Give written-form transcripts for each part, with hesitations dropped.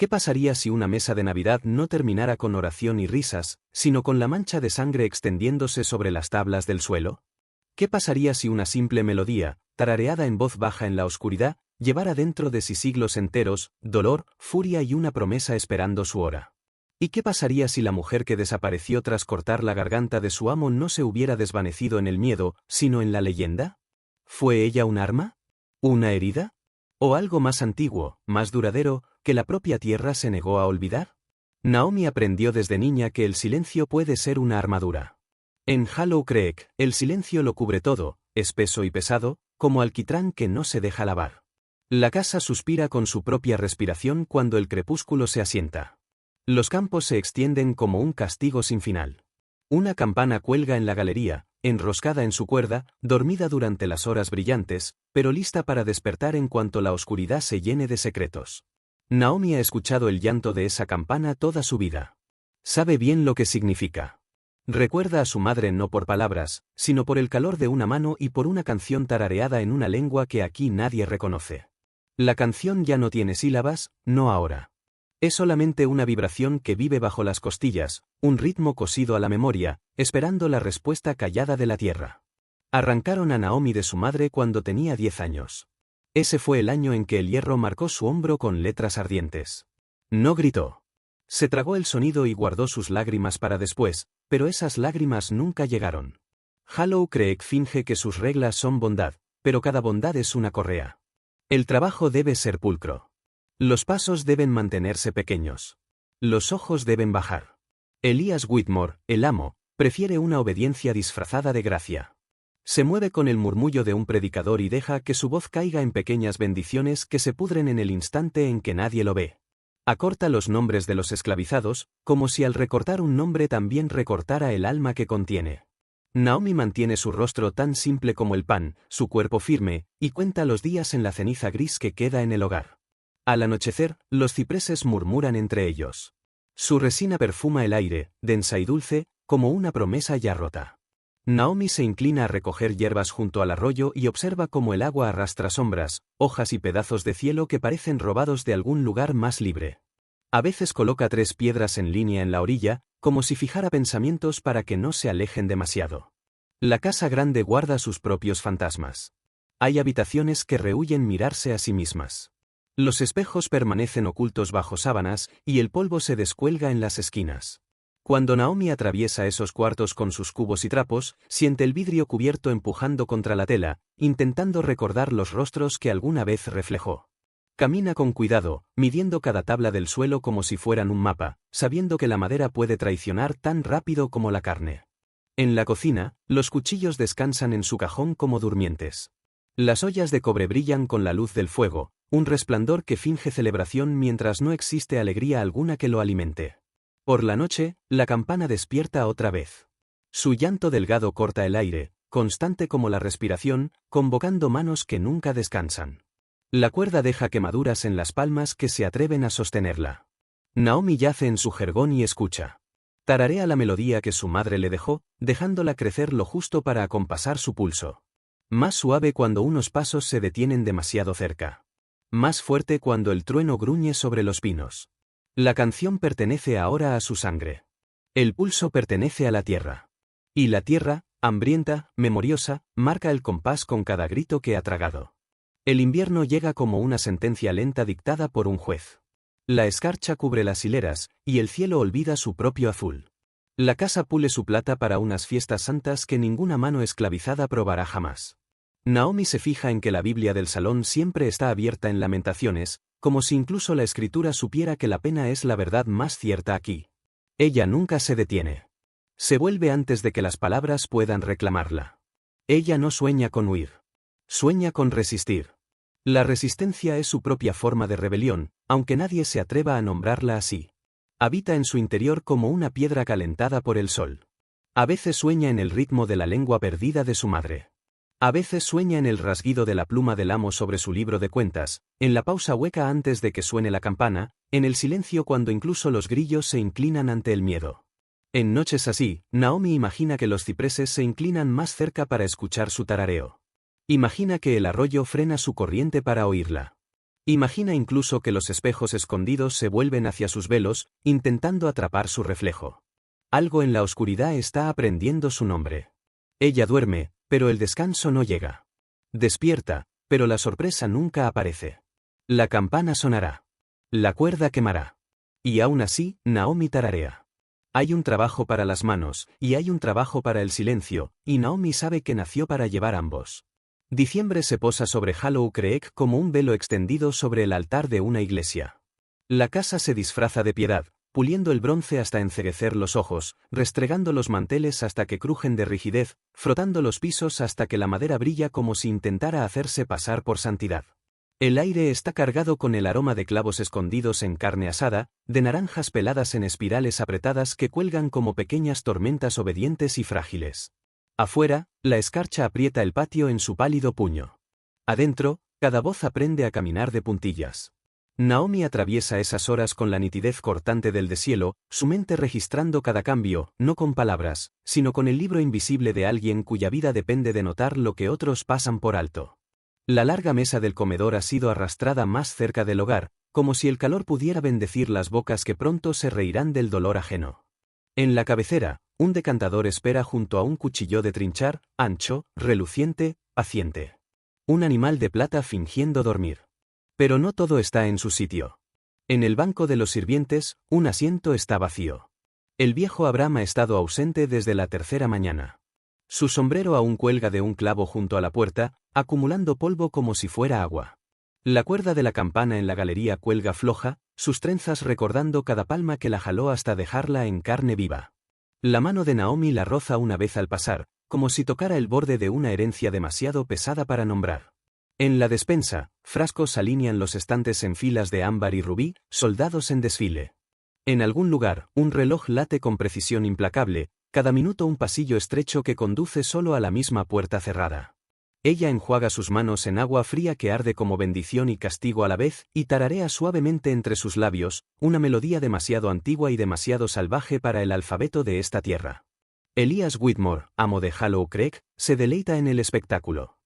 ¿Qué pasaría si una mesa de Navidad no terminara con oración y risas, sino con la mancha de sangre extendiéndose sobre las tablas del suelo? ¿Qué pasaría si una simple melodía, tarareada en voz baja en la oscuridad, llevara dentro de sí siglos enteros, dolor, furia y una promesa esperando su hora? ¿Y qué pasaría si la mujer que desapareció tras cortar la garganta de su amo no se hubiera desvanecido en el miedo, sino en la leyenda? ¿Fue ella un arma? ¿Una herida? ¿O algo más antiguo, más duradero, que la propia tierra se negó a olvidar? Naomi aprendió desde niña que el silencio puede ser una armadura. En Hollow Creek, el silencio lo cubre todo, espeso y pesado, como alquitrán que no se deja lavar. La casa suspira con su propia respiración cuando el crepúsculo se asienta. Los campos se extienden como un castigo sin final. Una campana cuelga en la galería, enroscada en su cuerda, dormida durante las horas brillantes, pero lista para despertar en cuanto la oscuridad se llene de secretos. Naomi ha escuchado el llanto de esa campana toda su vida. Sabe bien lo que significa. Recuerda a su madre no por palabras, sino por el calor de una mano y por una canción tarareada en una lengua que aquí nadie reconoce. La canción ya no tiene sílabas, no ahora. Es solamente una vibración que vive bajo las costillas, un ritmo cosido a la memoria, esperando la respuesta callada de la tierra. Arrancaron a Naomi de su madre cuando tenía 10 años. Ese fue el año en que el hierro marcó su hombro con letras ardientes. No gritó. Se tragó el sonido y guardó sus lágrimas para después, pero esas lágrimas nunca llegaron. Hollow Creek finge que sus reglas son bondad, pero cada bondad es una correa. El trabajo debe ser pulcro. Los pasos deben mantenerse pequeños. Los ojos deben bajar. Elias Whitmore, el amo, prefiere una obediencia disfrazada de gracia. Se mueve con el murmullo de un predicador y deja que su voz caiga en pequeñas bendiciones que se pudren en el instante en que nadie lo ve. Acorta los nombres de los esclavizados, como si al recortar un nombre también recortara el alma que contiene. Naomi mantiene su rostro tan simple como el pan, su cuerpo firme, y cuenta los días en la ceniza gris que queda en el hogar. Al anochecer, los cipreses murmuran entre ellos. Su resina perfuma el aire, densa y dulce, como una promesa ya rota. Naomi se inclina a recoger hierbas junto al arroyo y observa cómo el agua arrastra sombras, hojas y pedazos de cielo que parecen robados de algún lugar más libre. A veces coloca 3 piedras en línea en la orilla, como si fijara pensamientos para que no se alejen demasiado. La casa grande guarda sus propios fantasmas. Hay habitaciones que rehúyen mirarse a sí mismas. Los espejos permanecen ocultos bajo sábanas y el polvo se descuelga en las esquinas. Cuando Naomi atraviesa esos cuartos con sus cubos y trapos, siente el vidrio cubierto empujando contra la tela, intentando recordar los rostros que alguna vez reflejó. Camina con cuidado, midiendo cada tabla del suelo como si fueran un mapa, sabiendo que la madera puede traicionar tan rápido como la carne. En la cocina, los cuchillos descansan en su cajón como durmientes. Las ollas de cobre brillan con la luz del fuego, un resplandor que finge celebración mientras no existe alegría alguna que lo alimente. Por la noche, la campana despierta otra vez. Su llanto delgado corta el aire, constante como la respiración, convocando manos que nunca descansan. La cuerda deja quemaduras en las palmas que se atreven a sostenerla. Naomi yace en su jergón y escucha. Tararea la melodía que su madre le dejó, dejándola crecer lo justo para acompasar su pulso. Más suave cuando unos pasos se detienen demasiado cerca. Más fuerte cuando el trueno gruñe sobre los pinos. La canción pertenece ahora a su sangre. El pulso pertenece a la tierra. Y la tierra, hambrienta, memoriosa, marca el compás con cada grito que ha tragado. El invierno llega como una sentencia lenta dictada por un juez. La escarcha cubre las hileras, y el cielo olvida su propio azul. La casa pule su plata para unas fiestas santas que ninguna mano esclavizada probará jamás. Naomi se fija en que la Biblia del salón siempre está abierta en Lamentaciones, como si incluso la escritura supiera que la pena es la verdad más cierta aquí. Ella nunca se detiene. Se vuelve antes de que las palabras puedan reclamarla. Ella no sueña con huir. Sueña con resistir. La resistencia es su propia forma de rebelión, aunque nadie se atreva a nombrarla así. Habita en su interior como una piedra calentada por el sol. A veces sueña en el ritmo de la lengua perdida de su madre. A veces sueña en el rasguido de la pluma del amo sobre su libro de cuentas, en la pausa hueca antes de que suene la campana, en el silencio cuando incluso los grillos se inclinan ante el miedo. En noches así, Naomi imagina que los cipreses se inclinan más cerca para escuchar su tarareo. Imagina que el arroyo frena su corriente para oírla. Imagina incluso que los espejos escondidos se vuelven hacia sus velos, intentando atrapar su reflejo. Algo en la oscuridad está aprendiendo su nombre. Ella duerme, pero el descanso no llega. Despierta, pero la sorpresa nunca aparece. La campana sonará. La cuerda quemará. Y aún así, Naomi tararea. Hay un trabajo para las manos, y hay un trabajo para el silencio, y Naomi sabe que nació para llevar ambos. Diciembre se posa sobre Hollow Creek como un velo extendido sobre el altar de una iglesia. La casa se disfraza de piedad, puliendo el bronce hasta enceguecer los ojos, restregando los manteles hasta que crujen de rigidez, frotando los pisos hasta que la madera brilla como si intentara hacerse pasar por santidad. El aire está cargado con el aroma de clavos escondidos en carne asada, de naranjas peladas en espirales apretadas que cuelgan como pequeñas tormentas obedientes y frágiles. Afuera, la escarcha aprieta el patio en su pálido puño. Adentro, cada voz aprende a caminar de puntillas. Naomi atraviesa esas horas con la nitidez cortante del deshielo, su mente registrando cada cambio, no con palabras, sino con el libro invisible de alguien cuya vida depende de notar lo que otros pasan por alto. La larga mesa del comedor ha sido arrastrada más cerca del hogar, como si el calor pudiera bendecir las bocas que pronto se reirán del dolor ajeno. En la cabecera, un decantador espera junto a un cuchillo de trinchar, ancho, reluciente, paciente. Un animal de plata fingiendo dormir. Pero no todo está en su sitio. En el banco de los sirvientes, un asiento está vacío. El viejo Abraham ha estado ausente desde la tercera mañana. Su sombrero aún cuelga de un clavo junto a la puerta, acumulando polvo como si fuera agua. La cuerda de la campana en la galería cuelga floja, sus trenzas recordando cada palma que la jaló hasta dejarla en carne viva. La mano de Naomi la roza una vez al pasar, como si tocara el borde de una herencia demasiado pesada para nombrar. En la despensa, frascos alinean los estantes en filas de ámbar y rubí, soldados en desfile. En algún lugar, un reloj late con precisión implacable, cada minuto un pasillo estrecho que conduce solo a la misma puerta cerrada. Ella enjuaga sus manos en agua fría que arde como bendición y castigo a la vez, y tararea suavemente entre sus labios, una melodía demasiado antigua y demasiado salvaje para el alfabeto de esta tierra. Elias Whitmore, amo de Hollow Creek, se deleita en el espectáculo.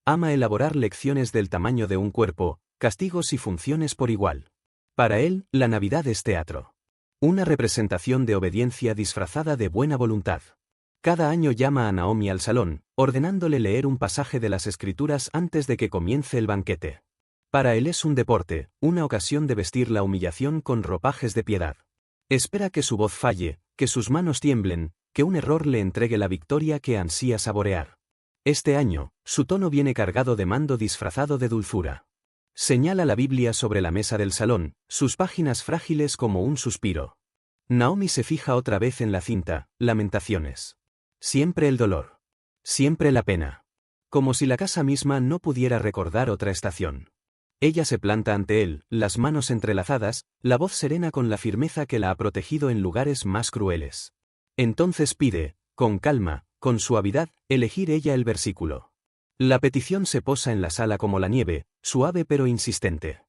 Ama elaborar lecciones del tamaño de un cuerpo, castigos y funciones por igual. Para él, la Navidad es teatro. Una representación de obediencia disfrazada de buena voluntad. Cada año llama a Naomi al salón, ordenándole leer un pasaje de las Escrituras antes de que comience el banquete. Para él es un deporte, una ocasión de vestir la humillación con ropajes de piedad. Espera que su voz falle, que sus manos tiemblen, que un error le entregue la victoria que ansía saborear. Este año, su tono viene cargado de mando disfrazado de dulzura. Señala la Biblia sobre la mesa del salón, sus páginas frágiles como un suspiro. Naomi se fija otra vez en la cinta, Lamentaciones. Siempre el dolor. Siempre la pena. Como si la casa misma no pudiera recordar otra estación. Ella se planta ante él, las manos entrelazadas, la voz serena con la firmeza que la ha protegido en lugares más crueles. Entonces pide, con calma, con suavidad, elegir ella el versículo. La petición se posa en la sala como la nieve, suave pero insistente.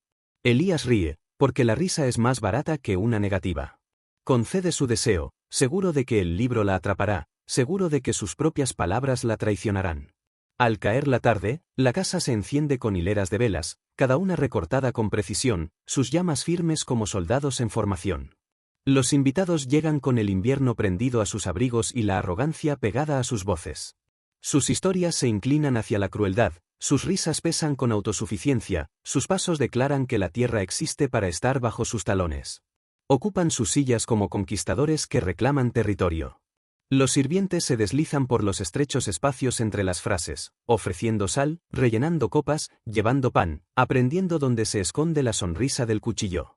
Elías ríe, porque la risa es más barata que una negativa. Concede su deseo, seguro de que el libro la atrapará, seguro de que sus propias palabras la traicionarán. Al caer la tarde, la casa se enciende con hileras de velas, cada una recortada con precisión, sus llamas firmes como soldados en formación. Los invitados llegan con el invierno prendido a sus abrigos y la arrogancia pegada a sus voces. Sus historias se inclinan hacia la crueldad, sus risas pesan con autosuficiencia, sus pasos declaran que la tierra existe para estar bajo sus talones. Ocupan sus sillas como conquistadores que reclaman territorio. Los sirvientes se deslizan por los estrechos espacios entre las frases, ofreciendo sal, rellenando copas, llevando pan, aprendiendo donde se esconde la sonrisa del cuchillo.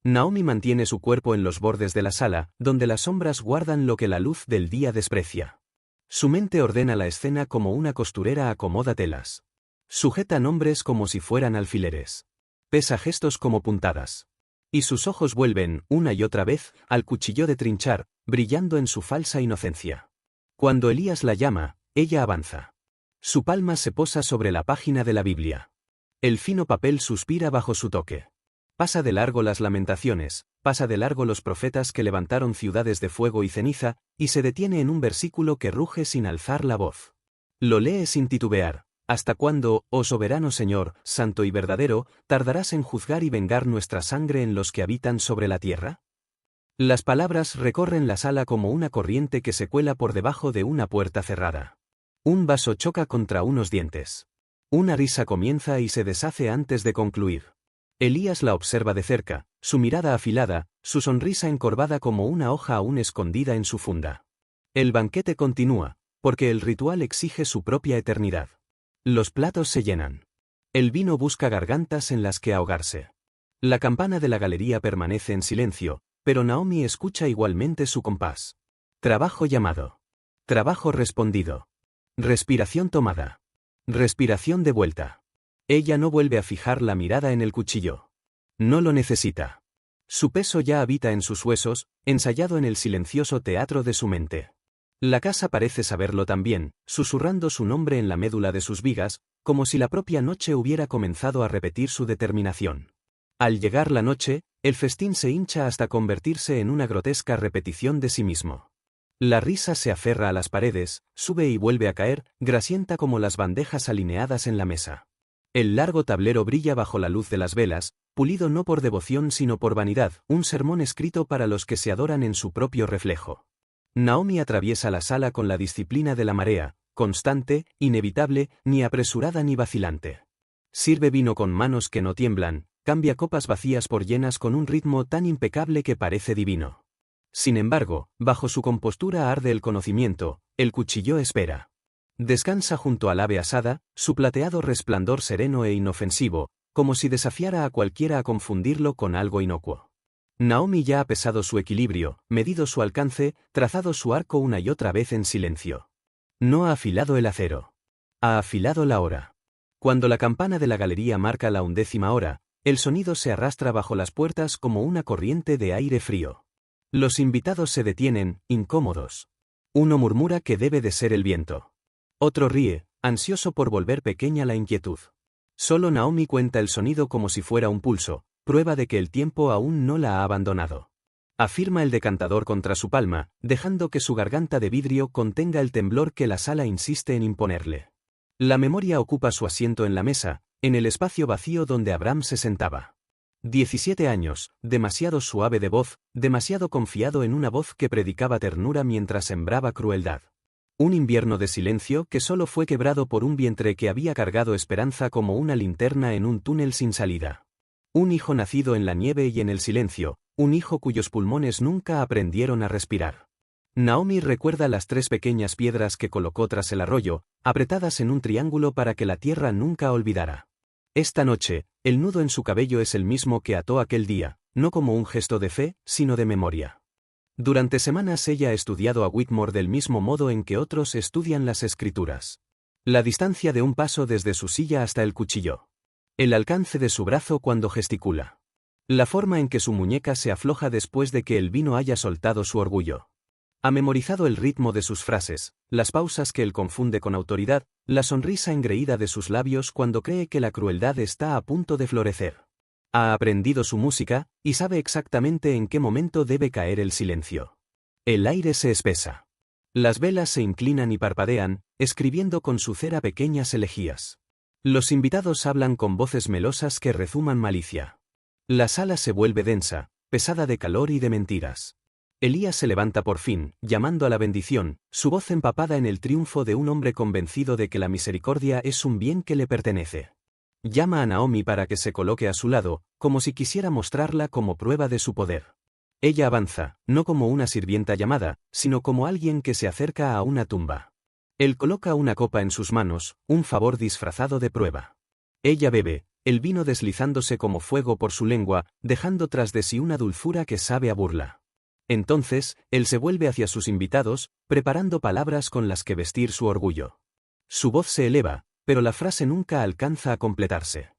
Naomi mantiene su cuerpo en los bordes de la sala, donde las sombras guardan lo que la luz del día desprecia. Su mente ordena la escena como una costurera acomoda telas. Sujeta nombres como si fueran alfileres. Pesa gestos como puntadas. Y sus ojos vuelven, una y otra vez, al cuchillo de trinchar, brillando en su falsa inocencia. Cuando Elías la llama, ella avanza. Su palma se posa sobre la página de la Biblia. El fino papel suspira bajo su toque. Pasa de largo las lamentaciones, pasa de largo los profetas que levantaron ciudades de fuego y ceniza, y se detiene en un versículo que ruge sin alzar la voz. Lo lee sin titubear, ¿Hasta cuándo, oh soberano Señor, santo y verdadero, tardarás en juzgar y vengar nuestra sangre en los que habitan sobre la tierra? Las palabras recorren la sala como una corriente que se cuela por debajo de una puerta cerrada. Un vaso choca contra unos dientes. Una risa comienza y se deshace antes de concluir. Elías la observa de cerca, su mirada afilada, su sonrisa encorvada como una hoja aún escondida en su funda. El banquete continúa, porque el ritual exige su propia eternidad. Los platos se llenan. El vino busca gargantas en las que ahogarse. La campana de la galería permanece en silencio, pero Naomi escucha igualmente su compás. Trabajo llamado. Trabajo respondido. Respiración tomada. Respiración de vuelta. Ella no vuelve a fijar la mirada en el cuchillo. No lo necesita. Su peso ya habita en sus huesos, ensayado en el silencioso teatro de su mente. La casa parece saberlo también, susurrando su nombre en la médula de sus vigas, como si la propia noche hubiera comenzado a repetir su determinación. Al llegar la noche, el festín se hincha hasta convertirse en una grotesca repetición de sí mismo. La risa se aferra a las paredes, sube y vuelve a caer, grasienta como las bandejas alineadas en la mesa. El largo tablero brilla bajo la luz de las velas, pulido no por devoción sino por vanidad, un sermón escrito para los que se adoran en su propio reflejo. Naomi atraviesa la sala con la disciplina de la marea, constante, inevitable, ni apresurada ni vacilante. Sirve vino con manos que no tiemblan, cambia copas vacías por llenas con un ritmo tan impecable que parece divino. Sin embargo, bajo su compostura arde el conocimiento, el cuchillo espera. Descansa junto al ave asada, su plateado resplandor sereno e inofensivo, como si desafiara a cualquiera a confundirlo con algo inocuo. Naomi ya ha pesado su equilibrio, medido su alcance, trazado su arco una y otra vez en silencio. No ha afilado el acero. Ha afilado la hora. Cuando la campana de la galería marca la 11ª hora, el sonido se arrastra bajo las puertas como una corriente de aire frío. Los invitados se detienen, incómodos. Uno murmura que debe de ser el viento. Otro ríe, ansioso por volver pequeña la inquietud. Solo Naomi cuenta el sonido como si fuera un pulso, prueba de que el tiempo aún no la ha abandonado. Afirma el decantador contra su palma, dejando que su garganta de vidrio contenga el temblor que la sala insiste en imponerle. La memoria ocupa su asiento en la mesa, en el espacio vacío donde Abraham se sentaba. 17 años, demasiado suave de voz, demasiado confiado en una voz que predicaba ternura mientras sembraba crueldad. Un invierno de silencio que solo fue quebrado por un vientre que había cargado esperanza como una linterna en un túnel sin salida. Un hijo nacido en la nieve y en el silencio, un hijo cuyos pulmones nunca aprendieron a respirar. Naomi recuerda las 3 pequeñas piedras que colocó tras el arroyo, apretadas en un triángulo para que la tierra nunca olvidara. Esta noche, el nudo en su cabello es el mismo que ató aquel día, no como un gesto de fe, sino de memoria. Durante semanas ella ha estudiado a Whitmore del mismo modo en que otros estudian las escrituras. La distancia de un paso desde su silla hasta el cuchillo. El alcance de su brazo cuando gesticula. La forma en que su muñeca se afloja después de que el vino haya soltado su orgullo. Ha memorizado el ritmo de sus frases, las pausas que él confunde con autoridad, la sonrisa engreída de sus labios cuando cree que la crueldad está a punto de florecer. Ha aprendido su música, y sabe exactamente en qué momento debe caer el silencio. El aire se espesa. Las velas se inclinan y parpadean, escribiendo con su cera pequeñas elegías. Los invitados hablan con voces melosas que rezuman malicia. La sala se vuelve densa, pesada de calor y de mentiras. Elías se levanta por fin, llamando a la bendición, su voz empapada en el triunfo de un hombre convencido de que la misericordia es un bien que le pertenece. Llama a Naomi para que se coloque a su lado, como si quisiera mostrarla como prueba de su poder. Ella avanza, no como una sirvienta llamada, sino como alguien que se acerca a una tumba. Él coloca una copa en sus manos, un favor disfrazado de prueba. Ella bebe, el vino deslizándose como fuego por su lengua, dejando tras de sí una dulzura que sabe a burla. Entonces, él se vuelve hacia sus invitados, preparando palabras con las que vestir su orgullo. Su voz se eleva, pero la frase nunca alcanza a completarse.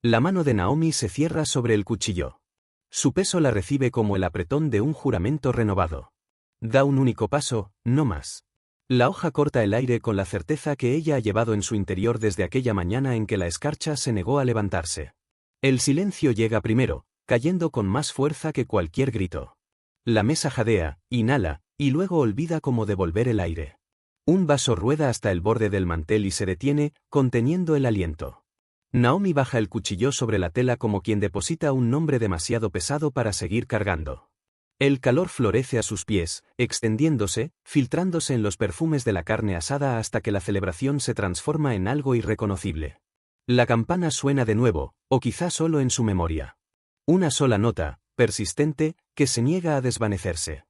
La mano de Naomi se cierra sobre el cuchillo. Su peso la recibe como el apretón de un juramento renovado. Da un único paso, no más. La hoja corta el aire con la certeza que ella ha llevado en su interior desde aquella mañana en que la escarcha se negó a levantarse. El silencio llega primero, cayendo con más fuerza que cualquier grito. La mesa jadea, inhala, y luego olvida cómo devolver el aire. Un vaso rueda hasta el borde del mantel y se detiene, conteniendo el aliento. Naomi baja el cuchillo sobre la tela como quien deposita un nombre demasiado pesado para seguir cargando. El calor florece a sus pies, extendiéndose, filtrándose en los perfumes de la carne asada hasta que la celebración se transforma en algo irreconocible. La campana suena de nuevo, o quizá solo en su memoria. Una sola nota, persistente, que se niega a desvanecerse.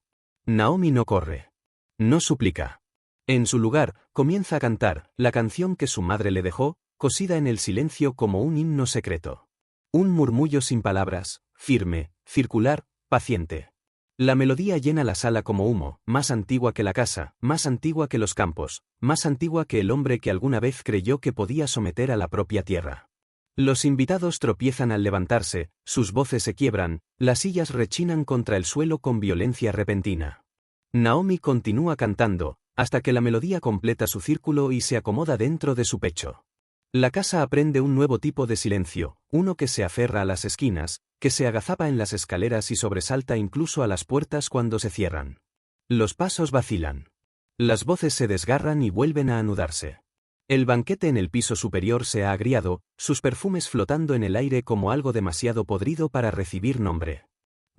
Naomi no corre. No suplica. En su lugar, comienza a cantar, la canción que su madre le dejó, cosida en el silencio como un himno secreto. Un murmullo sin palabras, firme, circular, paciente. La melodía llena la sala como humo, más antigua que la casa, más antigua que los campos, más antigua que el hombre que alguna vez creyó que podía someter a la propia tierra. Los invitados tropiezan al levantarse, sus voces se quiebran, las sillas rechinan contra el suelo con violencia repentina. Naomi continúa cantando, hasta que la melodía completa su círculo y se acomoda dentro de su pecho. La casa aprende un nuevo tipo de silencio, uno que se aferra a las esquinas, que se agazapa en las escaleras y sobresalta incluso a las puertas cuando se cierran. Los pasos vacilan. Las voces se desgarran y vuelven a anudarse. El banquete en el piso superior se ha agriado, sus perfumes flotando en el aire como algo demasiado podrido para recibir nombre.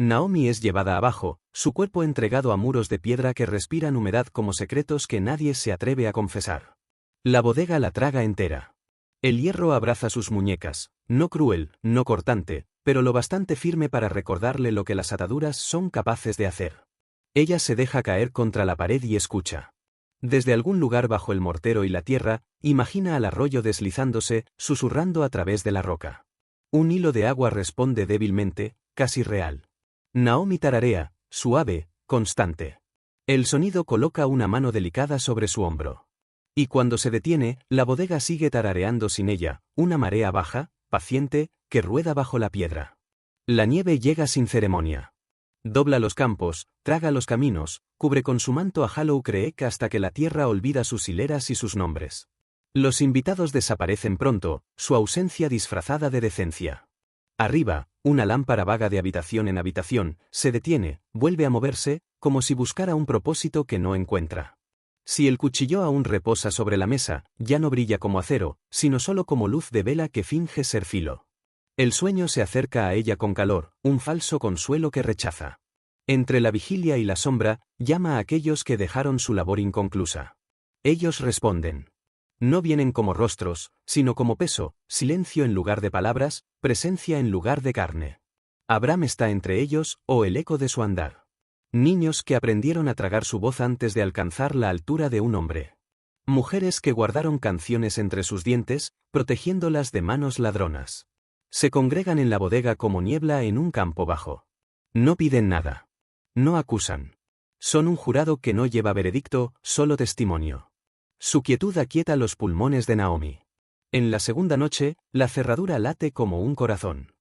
Naomi es llevada abajo, su cuerpo entregado a muros de piedra que respiran humedad como secretos que nadie se atreve a confesar. La bodega la traga entera. El hierro abraza sus muñecas, no cruel, no cortante, pero lo bastante firme para recordarle lo que las ataduras son capaces de hacer. Ella se deja caer contra la pared y escucha. Desde algún lugar bajo el mortero y la tierra, imagina al arroyo deslizándose, susurrando a través de la roca. Un hilo de agua responde débilmente, casi real. Naomi tararea, suave, constante. El sonido coloca una mano delicada sobre su hombro. Y cuando se detiene, la bodega sigue tarareando sin ella, una marea baja, paciente, que rueda bajo la piedra. La nieve llega sin ceremonia. Dobla los campos, traga los caminos, cubre con su manto a Hollow Creek hasta que la tierra olvida sus hileras y sus nombres. Los invitados desaparecen pronto, su ausencia disfrazada de decencia. Arriba, una lámpara vaga de habitación en habitación, se detiene, vuelve a moverse, como si buscara un propósito que no encuentra. Si el cuchillo aún reposa sobre la mesa, ya no brilla como acero, sino solo como luz de vela que finge ser filo. El sueño se acerca a ella con calor, un falso consuelo que rechaza. Entre la vigilia y la sombra, llama a aquellos que dejaron su labor inconclusa. Ellos responden. No vienen como rostros, sino como peso, silencio en lugar de palabras, presencia en lugar de carne. Abraham está entre ellos, o el eco de su andar. Niños que aprendieron a tragar su voz antes de alcanzar la altura de un hombre. Mujeres que guardaron canciones entre sus dientes, protegiéndolas de manos ladronas. Se congregan en la bodega como niebla en un campo bajo. No piden nada. No acusan. Son un jurado que no lleva veredicto, solo testimonio. Su quietud aquieta los pulmones de Naomi. En la segunda noche, la cerradura late como un corazón.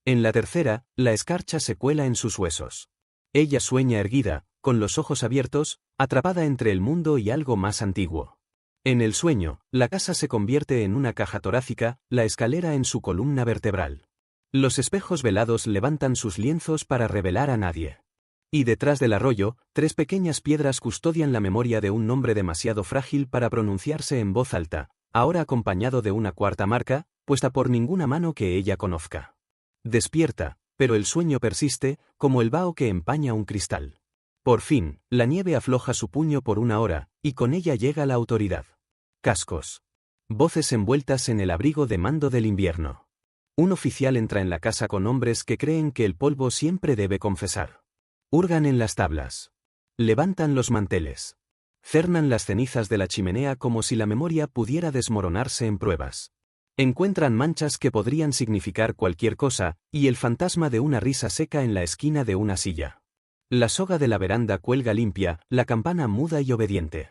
En la tercera, la escarcha se cuela en sus huesos. Ella sueña erguida, con los ojos abiertos, atrapada entre el mundo y algo más antiguo. En el sueño, la casa se convierte en una caja torácica, la escalera en su columna vertebral. Los espejos velados levantan sus lienzos para revelar a nadie. Y detrás del arroyo, 3 pequeñas piedras custodian la memoria de un nombre demasiado frágil para pronunciarse en voz alta, ahora acompañado de una cuarta marca, puesta por ninguna mano que ella conozca. Despierta, pero el sueño persiste, como el vaho que empaña un cristal. Por fin, la nieve afloja su puño por una hora, y con ella llega la autoridad. Cascos. Voces envueltas en el abrigo de mando del invierno. Un oficial entra en la casa con hombres que creen que el polvo siempre debe confesar. Hurgan en las tablas. Levantan los manteles. Cernan las cenizas de la chimenea como si la memoria pudiera desmoronarse en pruebas. Encuentran manchas que podrían significar cualquier cosa, y el fantasma de una risa seca en la esquina de una silla. La soga de la veranda cuelga limpia, la campana muda y obediente.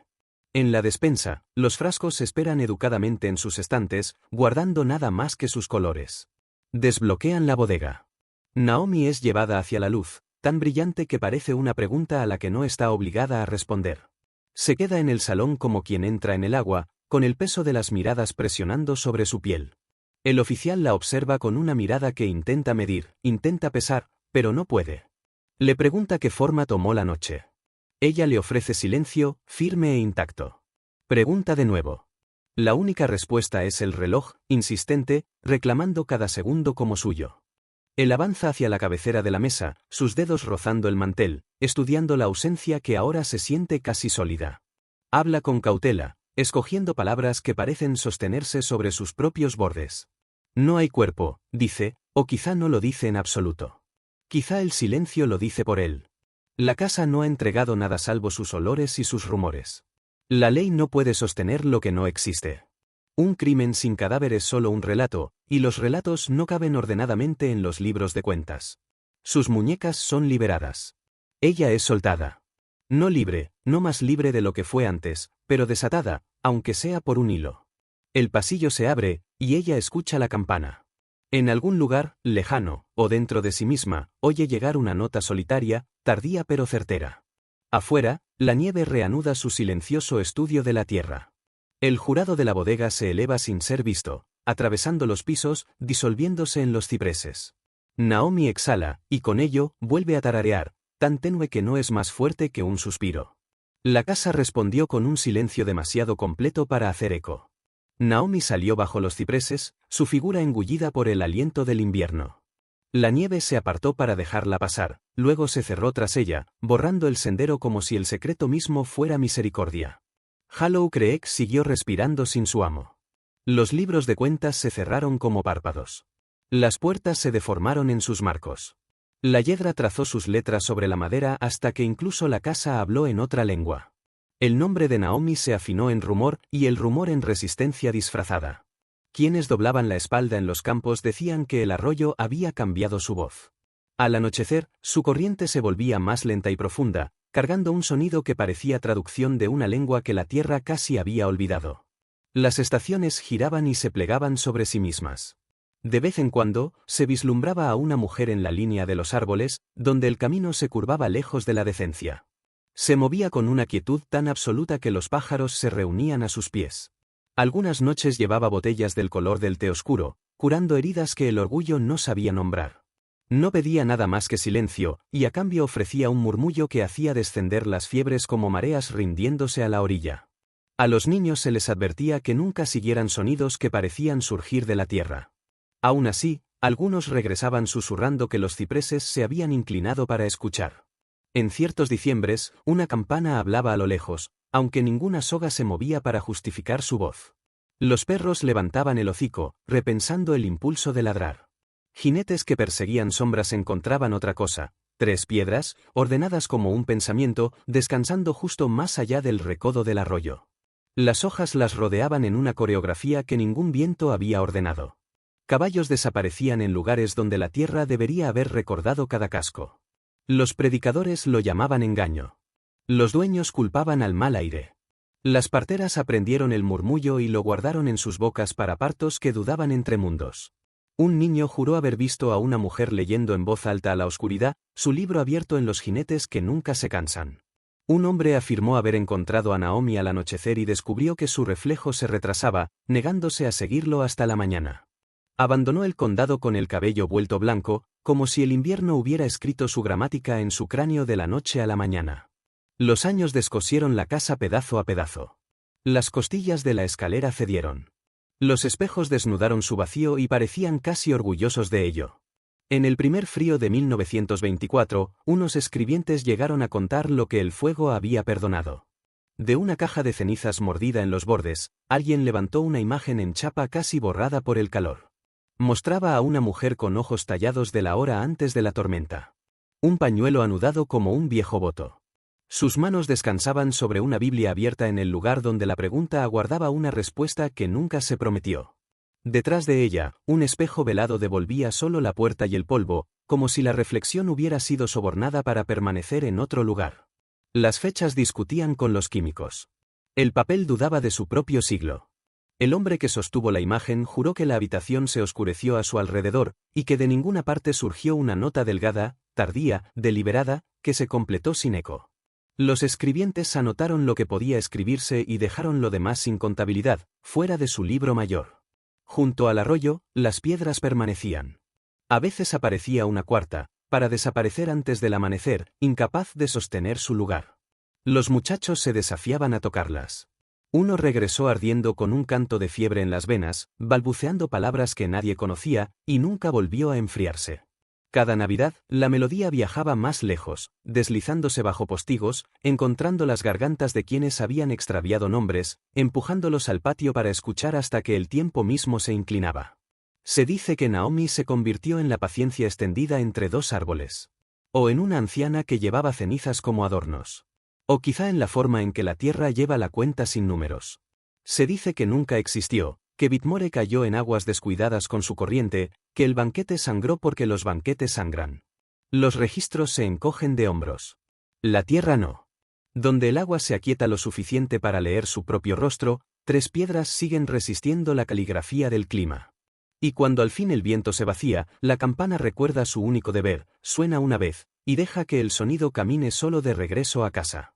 En la despensa, los frascos esperan educadamente en sus estantes, guardando nada más que sus colores. Desbloquean la bodega. Naomi es llevada hacia la luz, tan brillante que parece una pregunta a la que no está obligada a responder. Se queda en el salón como quien entra en el agua, con el peso de las miradas presionando sobre su piel. El oficial la observa con una mirada que intenta medir, intenta pesar, pero no puede. Le pregunta qué forma tomó la noche. Ella le ofrece silencio, firme e intacto. Pregunta de nuevo. La única respuesta es el reloj, insistente, reclamando cada segundo como suyo. Él avanza hacia la cabecera de la mesa, sus dedos rozando el mantel, estudiando la ausencia que ahora se siente casi sólida. Habla con cautela, escogiendo palabras que parecen sostenerse sobre sus propios bordes. No hay cuerpo, dice, o quizá no lo dice en absoluto. Quizá el silencio lo dice por él. La casa no ha entregado nada salvo sus olores y sus rumores. La ley no puede sostener lo que no existe. Un crimen sin cadáver es solo un relato, y los relatos no caben ordenadamente en los libros de cuentas. Sus muñecas son liberadas. Ella es soltada. No libre, no más libre de lo que fue antes, pero desatada, aunque sea por un hilo. El pasillo se abre, y ella escucha la campana. En algún lugar, lejano, o dentro de sí misma, oye llegar una nota solitaria, tardía pero certera. Afuera, la nieve reanuda su silencioso estudio de la tierra. El jurado de la bodega se eleva sin ser visto, atravesando los pisos, disolviéndose en los cipreses. Naomi exhala, y con ello, vuelve a tararear, tan tenue que no es más fuerte que un suspiro. La casa respondió con un silencio demasiado completo para hacer eco. Naomi salió bajo los cipreses, su figura engullida por el aliento del invierno. La nieve se apartó para dejarla pasar, luego se cerró tras ella, borrando el sendero como si el secreto mismo fuera misericordia. Hollow Creek siguió respirando sin su amo. Los libros de cuentas se cerraron como párpados. Las puertas se deformaron en sus marcos. La hiedra trazó sus letras sobre la madera hasta que incluso la casa habló en otra lengua. El nombre de Naomi se afinó en rumor y el rumor en resistencia disfrazada. Quienes doblaban la espalda en los campos decían que el arroyo había cambiado su voz. Al anochecer, su corriente se volvía más lenta y profunda, cargando un sonido que parecía traducción de una lengua que la tierra casi había olvidado. Las estaciones giraban y se plegaban sobre sí mismas. De vez en cuando, se vislumbraba a una mujer en la línea de los árboles, donde el camino se curvaba lejos de la decencia. Se movía con una quietud tan absoluta que los pájaros se reunían a sus pies. Algunas noches llevaba botellas del color del té oscuro, curando heridas que el orgullo no sabía nombrar. No pedía nada más que silencio, y a cambio ofrecía un murmullo que hacía descender las fiebres como mareas rindiéndose a la orilla. A los niños se les advertía que nunca siguieran sonidos que parecían surgir de la tierra. Aún así, algunos regresaban susurrando que los cipreses se habían inclinado para escuchar. En ciertos diciembres, una campana hablaba a lo lejos, aunque ninguna soga se movía para justificar su voz. Los perros levantaban el hocico, repensando el impulso de ladrar. Jinetes que perseguían sombras encontraban otra cosa, 3 piedras, ordenadas como un pensamiento, descansando justo más allá del recodo del arroyo. Las hojas las rodeaban en una coreografía que ningún viento había ordenado. Caballos desaparecían en lugares donde la tierra debería haber recordado cada casco. Los predicadores lo llamaban engaño. Los dueños culpaban al mal aire. Las parteras aprendieron el murmullo y lo guardaron en sus bocas para partos que dudaban entre mundos. Un niño juró haber visto a una mujer leyendo en voz alta a la oscuridad, su libro abierto en Los jinetes que nunca se cansan. Un hombre afirmó haber encontrado a Naomi al anochecer y descubrió que su reflejo se retrasaba, negándose a seguirlo hasta la mañana. Abandonó el condado con el cabello vuelto blanco, como si el invierno hubiera escrito su gramática en su cráneo de la noche a la mañana. Los años descosieron la casa pedazo a pedazo. Las costillas de la escalera cedieron. Los espejos desnudaron su vacío y parecían casi orgullosos de ello. En el primer frío de 1924, unos escribientes llegaron a contar lo que el fuego había perdonado. De una caja de cenizas mordida en los bordes, alguien levantó una imagen en chapa casi borrada por el calor. Mostraba a una mujer con ojos tallados de la hora antes de la tormenta. Un pañuelo anudado como un viejo boto. Sus manos descansaban sobre una Biblia abierta en el lugar donde la pregunta aguardaba una respuesta que nunca se prometió. Detrás de ella, un espejo velado devolvía solo la puerta y el polvo, como si la reflexión hubiera sido sobornada para permanecer en otro lugar. Las fechas discutían con los químicos. El papel dudaba de su propio siglo. El hombre que sostuvo la imagen juró que la habitación se oscureció a su alrededor, y que de ninguna parte surgió una nota delgada, tardía, deliberada, que se completó sin eco. Los escribientes anotaron lo que podía escribirse y dejaron lo demás sin contabilidad, fuera de su libro mayor. Junto al arroyo, las piedras permanecían. A veces aparecía una cuarta, para desaparecer antes del amanecer, incapaz de sostener su lugar. Los muchachos se desafiaban a tocarlas. Uno regresó ardiendo con un canto de fiebre en las venas, balbuceando palabras que nadie conocía, y nunca volvió a enfriarse. Cada Navidad, la melodía viajaba más lejos, deslizándose bajo postigos, encontrando las gargantas de quienes habían extraviado nombres, empujándolos al patio para escuchar hasta que el tiempo mismo se inclinaba. Se dice que Naomi se convirtió en la paciencia extendida entre dos árboles. O en una anciana que llevaba cenizas como adornos. O quizá en la forma en que la tierra lleva la cuenta sin números. Se dice que nunca existió, que Bitmore cayó en aguas descuidadas con su corriente, que el banquete sangró porque los banquetes sangran. Los registros se encogen de hombros. La tierra no. Donde el agua se aquieta lo suficiente para leer su propio rostro, 3 piedras siguen resistiendo la caligrafía del clima. Y cuando al fin el viento se vacía, la campana recuerda su único deber, suena una vez, y deja que el sonido camine solo de regreso a casa.